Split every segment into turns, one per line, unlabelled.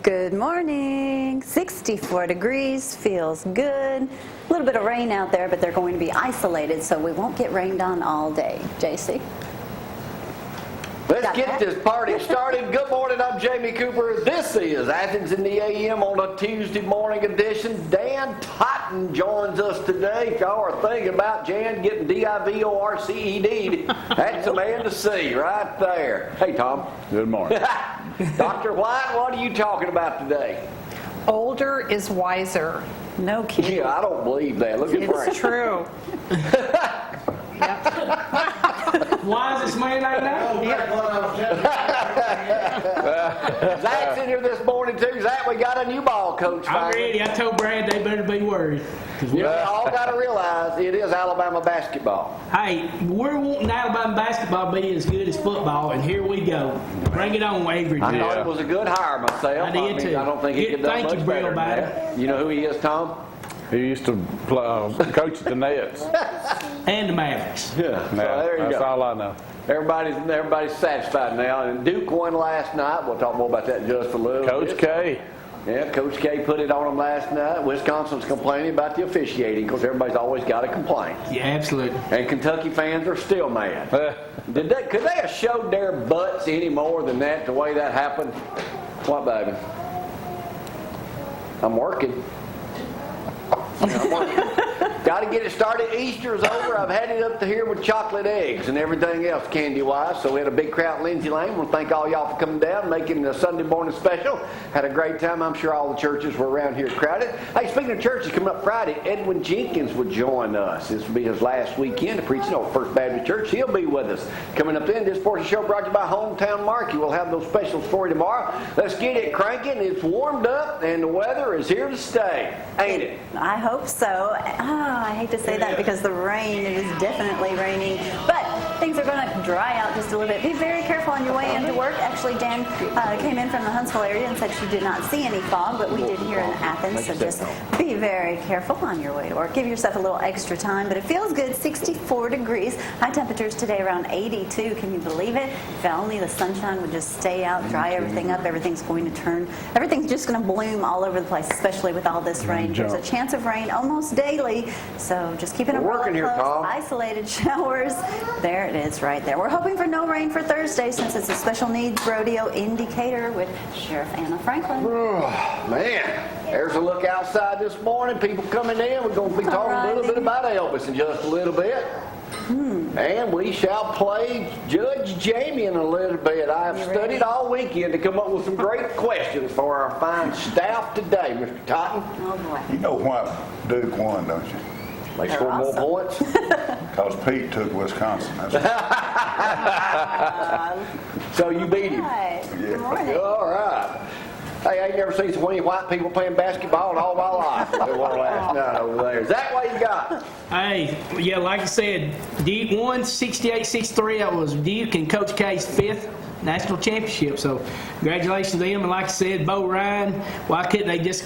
Good morning. 64 degrees, feels good. A little bit of rain out there, but they're going to be isolated, so we won't get rained on all day. JC?
Let's get this party started. Good morning, I'm Jamie Cooper. This is Athens in the AM on a Tuesday morning edition. Dan Totten joins us today. If y'all are thinking about Jan getting DIVORCED'd, that's a man to see right there. Hey, Tom.
Good morning.
Dr. White, what are you talking about today?
Older is wiser.
No kidding.
Yeah, I don't believe that. Look at Frank.
It's true.
Wisest man I know.
Zack's in here this morning too. Zack, we got a new ball coach.
I'm ready. I told Brad they better be worried.
You all got to realize it is Alabama basketball.
Hey, we're wanting Alabama basketball to be as good as football, and here we go. Bring it on, Avery.
I thought it was a good hire myself.
I did too.
I don't think he could do much
Thank you,
better
Brill,
than that. You know who he is, Tom?
He used to coach at the Nets.
And the Mavericks.
Yeah. So there you
That's
go.
all I know.
Everybody's satisfied now. And Duke won last night. We'll talk more about that in just a little bit.
Coach K.
Yeah, Coach K put it on them last night. Wisconsin's complaining about the officiating because everybody's always got a complaint.
Yeah, absolutely.
And Kentucky fans are still mad. Could they have showed their butts any more than that, the way that happened? What, baby? I'm working. Got to get it started. Easter's over. I've had it up to here with chocolate eggs and everything else candy-wise. So we had a big crowd in Lindsay Lane. I want to thank all y'all for coming down and making the Sunday morning special. Had a great time. I'm sure all the churches were around here crowded. Hey, speaking of churches coming up Friday, Edwin Jenkins would join us. This will be his last weekend of preaching over First Baptist Church. He'll be with us. Coming up then, this portion of the show brought to you by Hometown Market. We'll have those specials for you tomorrow. Let's get it cranking. It's warmed up and the weather is here to stay, ain't it?
I hope so. I hate to say that because the rain, it is definitely raining. But things are going to dry out just a little bit. Be very careful on your way into work. Actually, Jan came in from the Huntsville area and said she did not see any fog, but we did here in Athens. So just be very careful on your way to work. Give yourself a little extra time. But it feels good, 64 degrees. High temperatures today around 82. Can you believe it? If only the sunshine would just stay out, dry everything up. Everything's just going to bloom all over the place, especially with all this rain. There's a chance of rain almost daily. So just keep an umbrella close, isolated showers. There it is right there. We're hoping for no rain for Thursday since it's a special needs rodeo indicator with Sheriff Anna Franklin.
Man, there's a look outside this morning. People coming in. We're going to be talking a little bit about Elvis in just a little bit. And we shall play Judge Jamie in a little bit. I have studied all weekend to come up with some great questions for our fine staff today, Mr. Totten.
Oh, boy.
You know why Duke won, don't you?
They scored more points.
Because Pete took Wisconsin.
So you beat him.
Hi. Good morning.
All right. Hey, I ain't never seen so many white people playing basketball in all my life. They won last night over there. Is that what you got?
Hey, yeah, like I said, Duke won 68-63. That was Duke and Coach K's 5th national championship. So congratulations to them. And like I said, Bo Ryan, why couldn't they just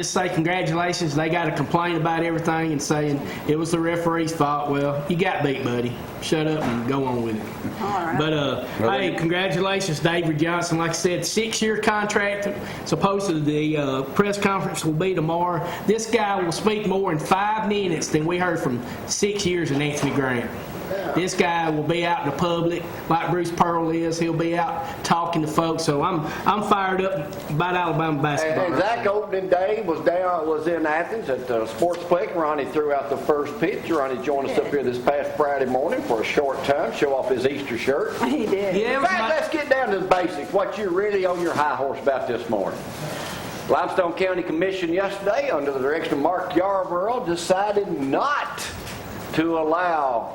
say congratulations? They got to complain about everything and saying it was the referee's fault. Well, you got beat, buddy. Shut up and go on with it.
All right.
But, hey, congratulations, David Johnson. Like I said, 6-year contract. Supposedly the press conference will be tomorrow. This guy will speak more in 5 minutes than we heard from 6 years in Anthony Grant. This guy will be out in the public like Bruce Pearl is. He'll be out talking to folks. So I'm fired up about Alabama basketball.
And Zack opening day was in Athens at the Sportsplex. Ronnie threw out the first pitch. Ronnie joined us up here this past Friday morning for a short time, show off his Easter shirt.
He did.
Yeah,
In fact, let's get down to the basics. What you're really on your high horse about this morning. Limestone County Commission yesterday, under the direction of Mark Yarborough, decided not to allow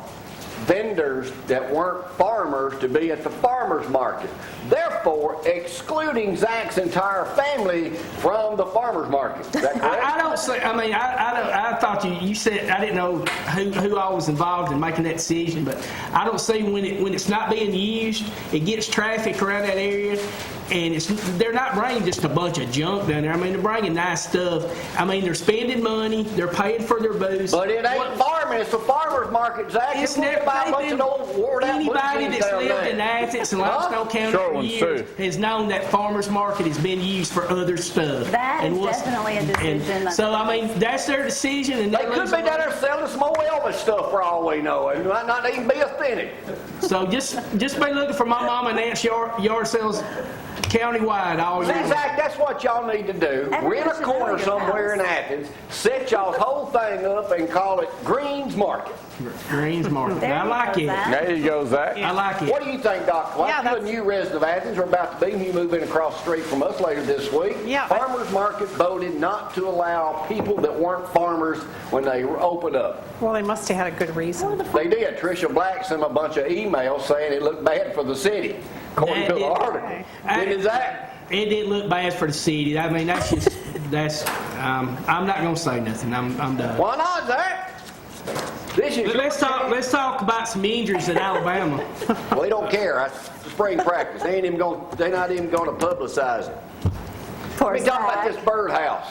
vendors that weren't farmers to be at the farmers market, therefore excluding Zack's entire family from the farmers market. Is that correct?
I don't say. I mean, I thought you said I didn't know who all was involved in making that decision, but I don't see when it's not being used, it gets traffic around that area. And they're not bringing just a bunch of junk down there. I mean, they're bringing nice stuff. I mean, they're spending money. They're paying for their booze.
But it ain't farming farming. It's a farmer's market, Zach.
It's
It's never by a bunch
been
of old wore out blue
anybody
jeans
that's
down
lived
there.
in Athens and Limestone County
Short
for
ones,
years
too.
has known that farmers market has been used for other stuff.
That
And
is
what's-
definitely a decision.
and so I mean, that's their decision, and
They
they're
could be
losing
down
money.
there selling some old Elvis stuff for all we know. It might not even be authentic.
So just be looking for my mama and aunt's yard sales countywide all year.
See, Zach, that's what y'all need to do.
Everybody
Rent a
should know
corner
your
somewhere in
house.
Athens, set y'all's whole thing up and call it Green's Market.
Greens market.
There
I
you
like
go,
it.
Zach.
There you go, Zach.
I like it.
What do you think, Dr. White?
Yeah,
You're a
that's-
new resident of Athens, or about to be, you move in across the street from us later this week.
Yeah.
Farmers Market voted not to allow people that weren't farmers when they opened up.
Well, they must have had a good reason.
They did. Tricia Black sent a bunch of emails saying it looked bad for the city, according to the
That did-
article. Didn't it, Zach?
It didn't look bad for the city. I mean, I'm not gonna say nothing. I'm done.
Why not, Zach? This is
Let's talk about some injuries in Alabama.
We don't care. That's spring practice. They're not even going to publicize it.
Poor
Let me talk about
Zach.
this birdhouse.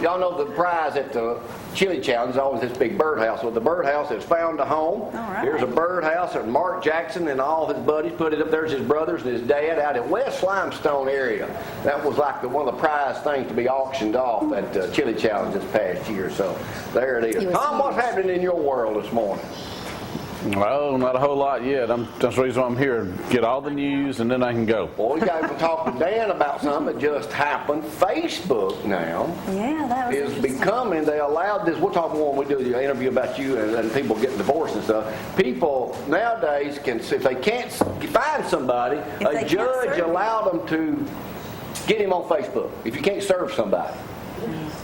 Y'all know the prize at the Chili Challenge is always this big birdhouse. Well, the birdhouse has found a home.
All right.
Here's a birdhouse that Mark Jackson and all his buddies put it up. There's his brothers and his dad out in West Limestone area. That was like one of the prize things to be auctioned off at the Chili Challenge this past year. So there it is.
It was
Tom, what's
huge.
happening in your world this morning?
Well, not a whole lot yet. That's the reason why I'm here. Get all the news and then I can go.
Well, we got to talk to Dan about something that just happened. Facebook now
Yeah, that was
is
interesting.
becoming, they allowed this, we'll talk more when we do the interview about you and people getting divorced and stuff. People nowadays can, if they can't find somebody,
they
a
can't
judge
serve
allowed them to get him on Facebook if you can't serve somebody.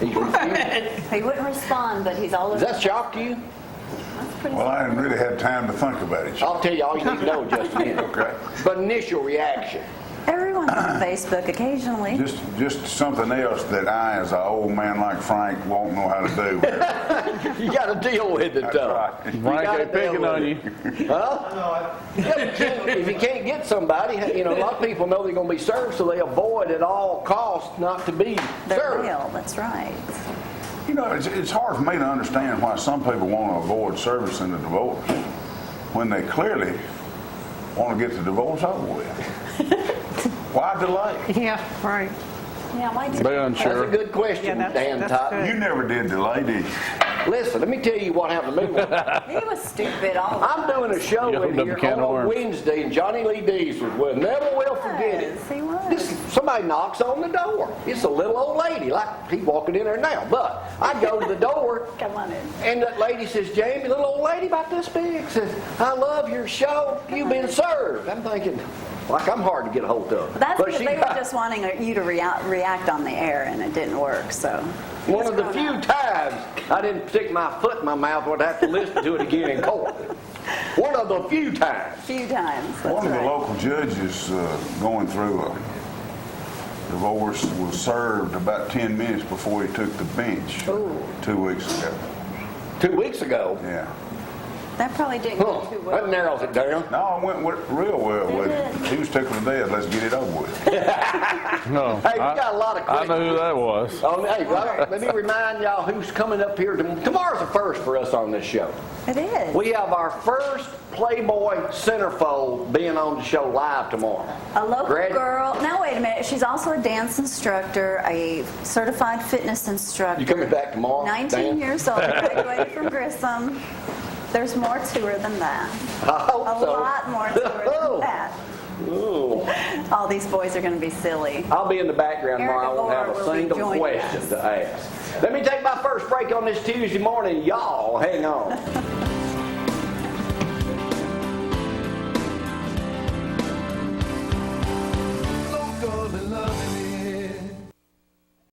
He's refused.
He wouldn't respond, but he's all over.
Does that shock you?
That's pretty
Well, I didn't really have time to think about it.
I'll tell you all you need to know in just a minute.
Okay.
But initial reaction.
Everyone's on Facebook occasionally.
Just something else that I, as an old man like Frank, won't know how to do.
You got to deal with it,
That's
though.
right.
You
Frank
gotta
ain't picking
deal
on
with
you.
it. Huh? Yeah, if you can't get somebody, a lot of people know they're going to be served, so they avoid at all costs not to be
They're
served.
real, that's right.
You know, it's hard for me to understand why some people want to avoid servicing the divorce when they clearly want to get the divorce over with. Why delay?
Yeah, right.
Yeah, why
Be
do
unsure.
That's a good question,
Yeah, that's-
Dan
that's
Totten.
good.
You never did delay, did you?
Listen, let me tell you what happened to me.
he was stupid all the
I'm
time.
doing a show
You
in
opened up
here
a can of
on a
worms.
Wednesday, and Johnny Lee Dees was with. Never will forget it.
Yes, he was.
Somebody knocks on the door. It's a little old lady, like he's walking in there now. But I go to the door,
Come on in.
and that lady says, Jamie, little old lady about this big, says, I love your show. You've been served. I'm thinking, like I'm hard to get a hold of.
That's
But
because
she
they were
got-
just wanting you to react on the air, and it didn't work, so.
one of the few times I didn't stick my foot in my mouth and I'd have to listen to it again in court. One of the few times.
Few times, that's
One of the
right.
local judges going through a divorce was served about 10 minutes before he took the bench 2 weeks ago.
2 weeks ago.
Yeah.
That probably didn't go too
That
well.
narrows it down.
No, it went real well with
Did
him.
it?
He was tickled to death. Let's get it over with.
No,
Hey, we got a lot of
I know who
questions.
that was.
Oh, hey, let me remind y'all who's coming up here. Tomorrow's the first for us on this show.
It is.
We have our first Playboy centerfold being on the show live tomorrow.
A local
Grad-
girl. Now, wait a minute. She's also a dance instructor, a certified fitness instructor.
You coming back tomorrow,
19
Dan?
years old, graduated from Grissom. There's more to her than that.
I hope
A
so.
lot more to her than that.
Ooh.
All these boys are going to be silly.
I'll be in the background tomorrow. I won't
Erica
have
Moore
a
will be
single
joining
question
us.
to ask. Let me take my first break on this Tuesday morning. Y'all, hang on.